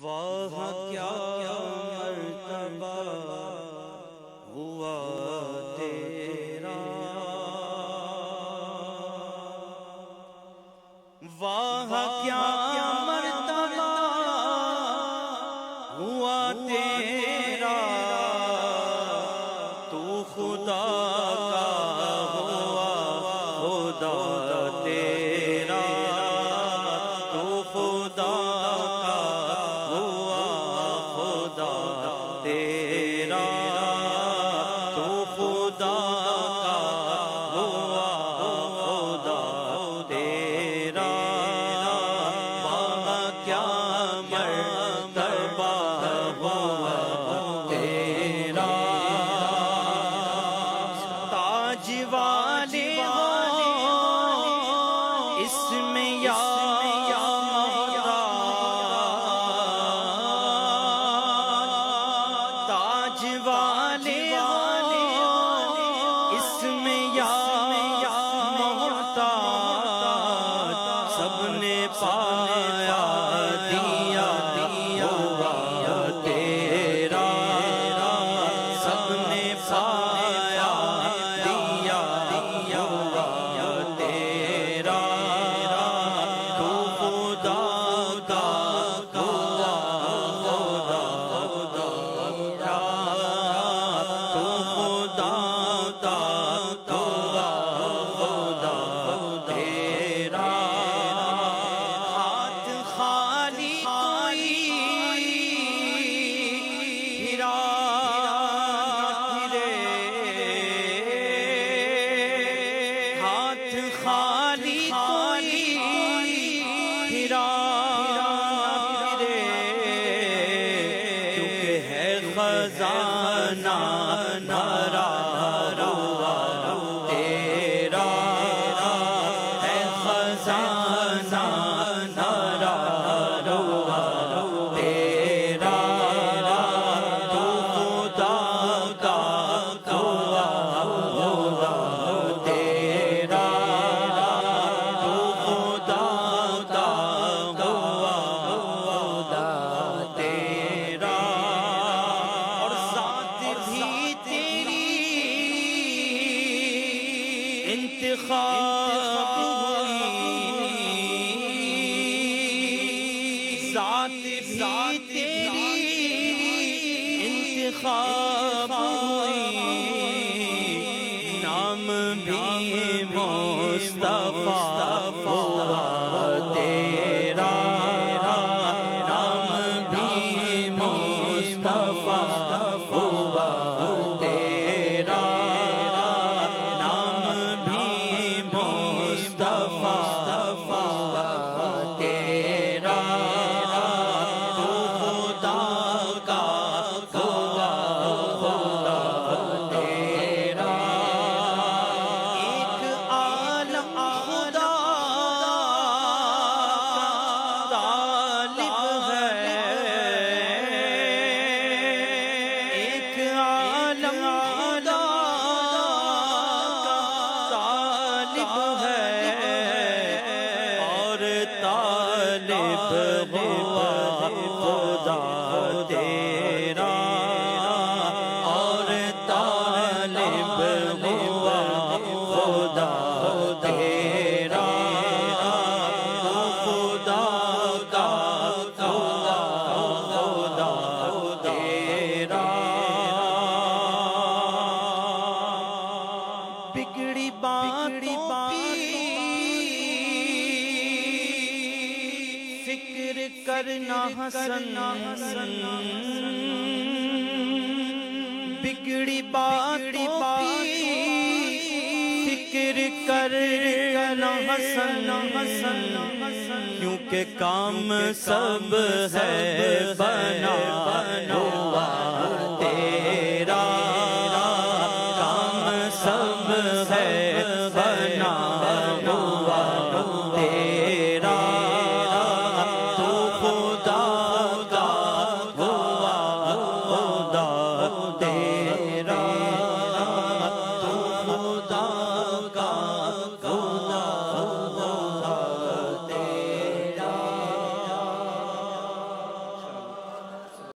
واہ کیا مرتبہ ہوا تیرا، واہ کیا مرتبہ ہوا تیرا، تو خدا کا ہوا خدا تیرا، تو خدا کا ہوا خدا تیرا، تو خدا کا ہوا خدا تیرا، واہ کیا مرتبہ ہوا تیرا، تاج والے ہو اس میں یا تاج والے اس میں یا محتاج، سب نے پایا دیا ہوا تیرا، سب نے پایا دیا ہوا تیرا، تو خدا کا ہوا خدا تیرا، تو خدا کا ہوا خدا تیرا، ہاتھ خالی کوئی پھرا پھرے، ہاتھ خالی کوئی پھرا پھرے، کیونکہ ہے خزانہ بھرا ہوا تیرا، ہے خزانہ بھرا ہوا تیرا، تو خدا کا ہوا خدا تیرا، تو خدا کا ہوا خدا تیرا، اور ذات بھی تیری انتخاب ہوئی، ذات بھی تیری انتخاب ہوئی، نام بھی مصطفیٰ ہوا تیرا، نام بھی مصطفیٰ ہوا تیرا، نام بھی مصطفیٰ ہوا تیرا، تو خدا کا ہوا خدا تیرا، ایک عالم خدا کا طالب ہے، ایک عالم خدا کا طالب ہے، اور طالب ہوا خدا تیرا، اور طالب ہوا خدا تیرا، تو خدا کا ہوا خدا تیرا، بگڑی باتوں فکر کرنا حسن، بگڑی باتوں فکر کرنا حسن، کیونکہ کام سب ہے